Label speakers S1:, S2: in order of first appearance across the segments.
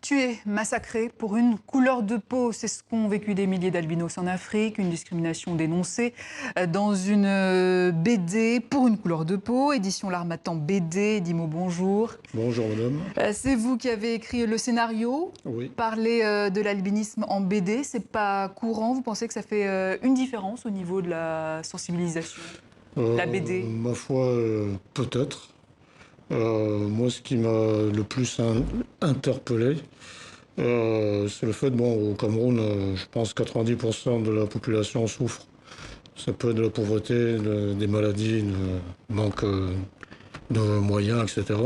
S1: tués, massacrés pour une couleur de peau. C'est ce qu'ont vécu des milliers d'albinos en Afrique. Une discrimination dénoncée dans une BD pour une couleur de peau. Édition L'Harmattan BD. Dimo, bonjour.
S2: Bonjour madame.
S1: C'est vous qui avez écrit le scénario.
S2: Oui.
S1: Parler de l'albinisme en BD, c'est pas courant. Vous pensez que ça fait une différence au niveau de la sensibilisation, la BD?
S2: Ma foi, peut-être. Moi, ce qui m'a le plus interpellé, c'est le fait, au Cameroun, je pense 90% de la population souffre. Ça peut être de la pauvreté, des maladies, de manque de moyens, etc.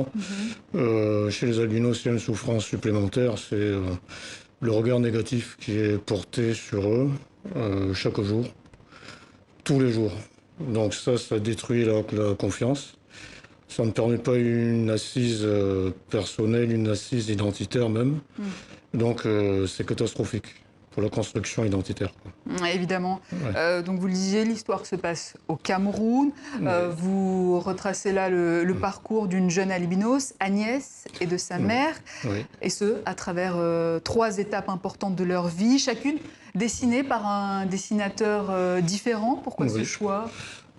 S2: Chez les albinos, il y a une souffrance supplémentaire, c'est le regard négatif qui est porté sur eux chaque jour, tous les jours. Donc ça détruit la confiance. Ça ne permet pas une assise personnelle, une assise identitaire même. Donc c'est catastrophique pour la construction identitaire.
S1: Évidemment.
S2: Ouais.
S1: Donc vous le disiez, l'histoire se passe au Cameroun. Vous retracez là le parcours d'une jeune albinos, Agnès, et de sa mère.
S2: Oui.
S1: Et ce, à travers 3 étapes importantes de leur vie, chacune dessinée par un dessinateur différent. Pourquoi ce choix?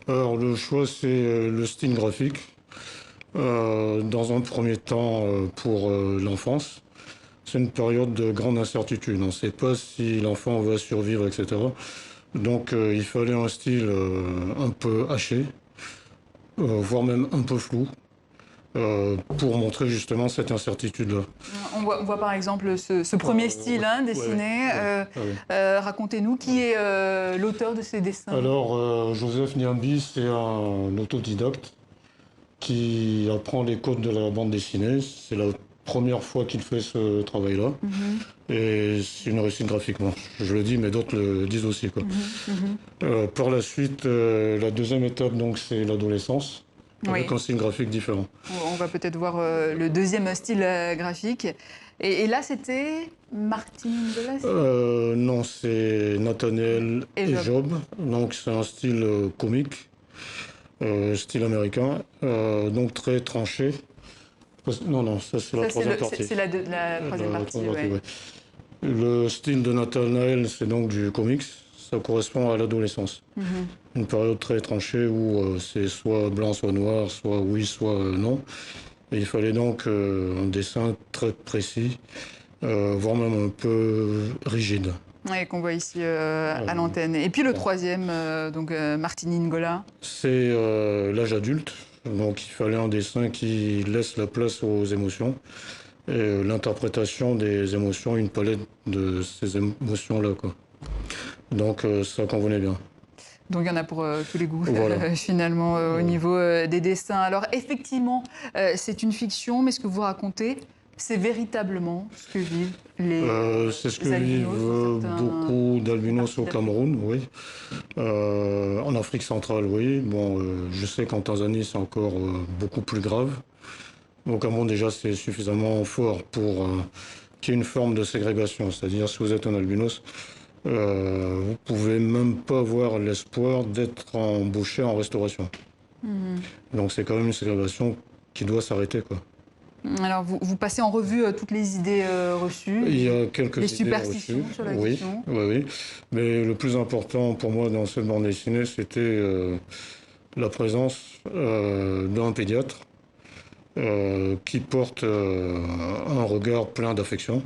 S2: Alors le choix, c'est le style graphique. Dans un premier temps, pour l'enfance, c'est une période de grande incertitude. On ne sait pas si l'enfant va survivre, etc. Donc il fallait un style un peu haché, voire même un peu flou, pour montrer justement cette incertitude-là.
S1: On voit par exemple ce premier style dessiné. Racontez-nous qui est l'auteur de ces dessins.
S2: Alors, Joseph Niambi, c'est un autodidacte qui apprend les codes de la bande dessinée. C'est la première fois qu'il fait ce travail-là. Et c'est une réussite graphiquement. Je le dis, mais d'autres le disent aussi, quoi. Par la suite, la deuxième étape, donc, c'est l'adolescence, avec un style graphique différent.
S1: On va peut-être voir le deuxième style graphique. Et là, c'était Martin Nicolas?
S2: Non, c'est Nathaniel et Job. Donc, c'est un style comique. Style américain, donc très tranché. Non, ça c'est la troisième partie.
S1: C'est la troisième partie, ouais.
S2: Le style de Nathanael, c'est donc du comics. Ça correspond à l'adolescence. Une période très tranchée où c'est soit blanc, soit noir, soit oui, soit non. Et il fallait donc un dessin très précis, voire même un peu rigide.
S1: Oui, qu'on voit ici à l'antenne. Et puis le troisième, donc Martin Ngola.
S2: C'est l'âge adulte, donc il fallait un dessin qui laisse la place aux émotions et l'interprétation des émotions, une palette de ces émotions-là, quoi. Donc ça convenait bien.
S1: Donc il y en a pour tous les goûts,
S2: voilà.
S1: finalement, au niveau des dessins. Alors effectivement, c'est une fiction, mais ce que vous racontez, c'est véritablement ce que vivent les
S2: c'est ce que
S1: albinos
S2: vivent beaucoup d'albinos au Cameroun, oui. En Afrique centrale, oui. Bon, je sais qu'en Tanzanie, c'est encore beaucoup plus grave. Au Cameroun, déjà, c'est suffisamment fort pour qu'il y ait une forme de ségrégation. C'est-à-dire, si vous êtes un albinos, vous pouvez même pas avoir l'espoir d'être embauché en restauration. Donc, c'est quand même une ségrégation qui doit s'arrêter, quoi.
S1: Alors, vous passez en revue toutes les idées reçues.
S2: Il y a quelques
S1: les
S2: idées
S1: superstitions
S2: reçues.
S1: sur la question.
S2: Oui. Mais le plus important pour moi dans cette bande dessinée, c'était la présence d'un pédiatre qui porte un regard plein d'affection,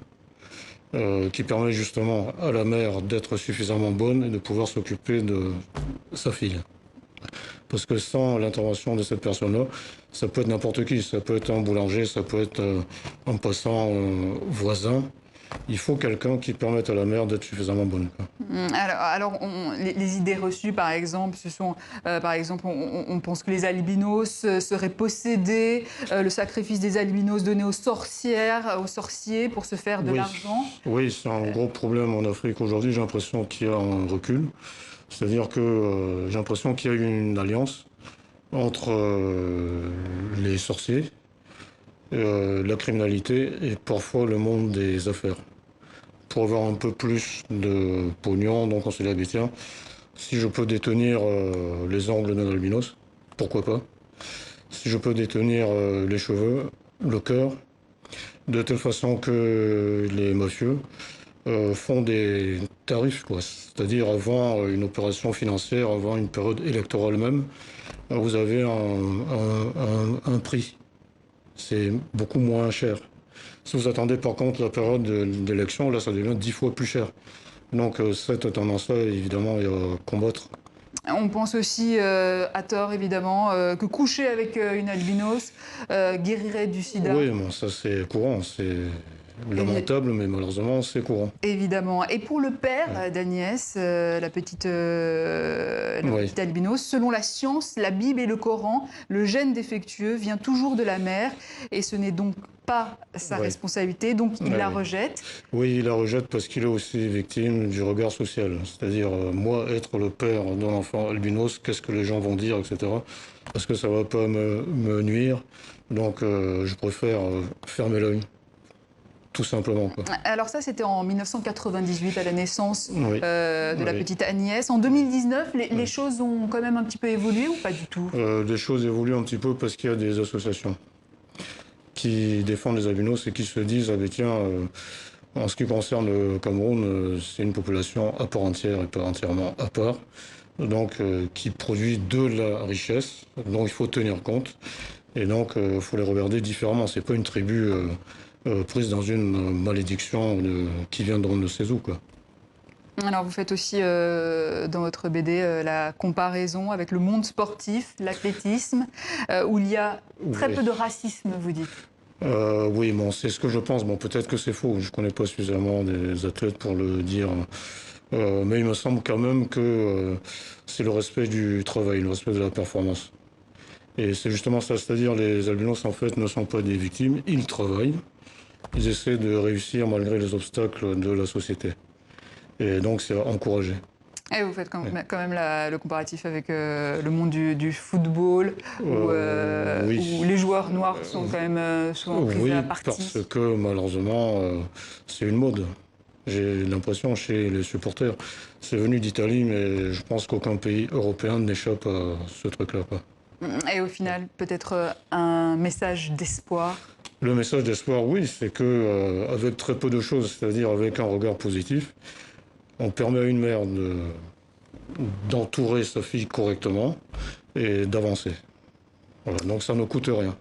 S2: qui permet justement à la mère d'être suffisamment bonne et de pouvoir s'occuper de sa fille. Parce que sans l'intervention de cette personne-là, ça peut être n'importe qui. Ça peut être un boulanger, ça peut être un passant voisin. Il faut quelqu'un qui permette à la mère d'être suffisamment bonne.
S1: Alors les idées reçues, par exemple, ce sont, on pense que les albinos seraient possédés, le sacrifice des albinos donné aux sorcières, aux sorciers pour se faire de l'argent.
S2: Oui, c'est un gros problème en Afrique aujourd'hui. J'ai l'impression qu'il y a un recul. C'est-à-dire que j'ai l'impression qu'il y a eu une alliance entre les sorciers, la criminalité et parfois le monde des affaires. Pour avoir un peu plus de pognon, donc on s'est dit, tiens, si je peux détenir les ongles d'un albinos, pourquoi pas. Si je peux détenir les cheveux, le cœur, de telle façon que les mafieux font des tarifs, quoi. C'est-à-dire avant une opération financière, avant une période électorale même, vous avez un prix. C'est beaucoup moins cher. Si vous attendez par contre la période d'élection, là ça devient 10 fois plus cher. Donc cette tendance-là, évidemment, il y a à combattre.
S1: On pense aussi, à tort évidemment, que coucher avec une albinos guérirait du sida.
S2: Oui, bon, ça c'est courant, c'est lamentable, mais malheureusement c'est courant.
S1: Évidemment. Et pour le père d'Agnès, la petite albinos, selon la science, la Bible et le Coran, le gène défectueux vient toujours de la mère et ce n'est donc pas sa responsabilité, donc il la rejette.
S2: Oui, il la rejette parce qu'il est aussi victime du regard social. C'est-à-dire, moi, être le père d'un enfant albinos, qu'est-ce que les gens vont dire, etc. Parce que ça ne va pas me nuire. Donc, je préfère fermer l'œil. Tout simplement, quoi.
S1: Alors ça, c'était en 1998, à la naissance de la petite Agnès. En 2019, les choses ont quand même un petit peu évolué ou pas du tout?
S2: Les choses évoluent un petit peu parce qu'il y a des associations qui défendent les albinos et qui se disent, ah ben tiens, en ce qui concerne le Cameroun, c'est une population à part entière et pas entièrement à part, donc qui produit de la richesse, dont il faut tenir compte. Et donc, il faut les regarder différemment. C'est pas une tribu prise dans une malédiction qui vient d'on ne sait où, quoi.
S1: Alors vous faites aussi dans votre BD la comparaison avec le monde sportif, l'athlétisme, où il y a très peu de racisme, vous dites.
S2: Oui, bon, c'est ce que je pense. Bon, peut-être que c'est faux. Je connais pas suffisamment des athlètes pour le dire. Mais il me semble quand même que c'est le respect du travail, le respect de la performance. Et c'est justement ça, c'est-à-dire les albinos en fait ne sont pas des victimes, ils travaillent, ils essaient de réussir malgré les obstacles de la société. Et donc c'est encouragé.
S1: Et vous faites quand même le comparatif avec le monde du football, où les joueurs noirs sont quand même souvent pris à partie.
S2: Parce que malheureusement, c'est une mode. J'ai l'impression chez les supporters. C'est venu d'Italie, mais je pense qu'aucun pays européen n'échappe à ce truc-là, quoi.
S1: Et au final, peut-être un message d'espoir.
S2: Le message d'espoir, oui, c'est que avec très peu de choses, c'est-à-dire avec un regard positif, on permet à une mère d'entourer sa fille correctement et d'avancer. Voilà, donc ça ne coûte rien.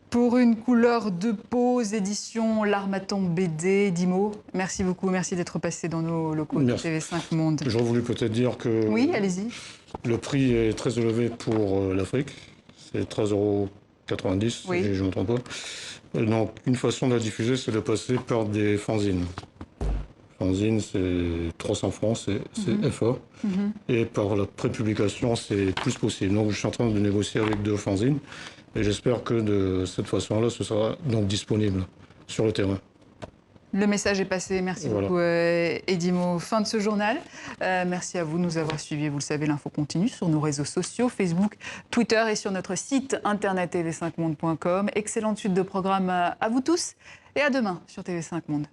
S1: Pour une couleur de peau, édition L'Harmattan BD, Dimo, merci beaucoup, merci d'être passé dans nos locaux de TV5 Monde.
S2: J'aurais voulu peut-être dire que
S1: oui, allez-y.
S2: Le prix est très élevé pour l'Afrique, c'est 13,90 €, si je ne me trompe pas. Donc une façon de la diffuser, c'est de passer par des fanzines. Fanzine, c'est 300 francs, c'est FA. Et par la prépublication, c'est plus possible. Donc je suis en train de négocier avec 2 fanzines. Et j'espère que de cette façon-là, ce sera donc disponible sur le terrain.
S1: Le message est passé. Merci beaucoup, Edimo. Fin de ce journal. Merci à vous de nous avoir suivis. Vous le savez, l'info continue sur nos réseaux sociaux, Facebook, Twitter et sur notre site internet tv5monde.com. Excellente suite de programmes à vous tous et à demain sur TV5 Monde.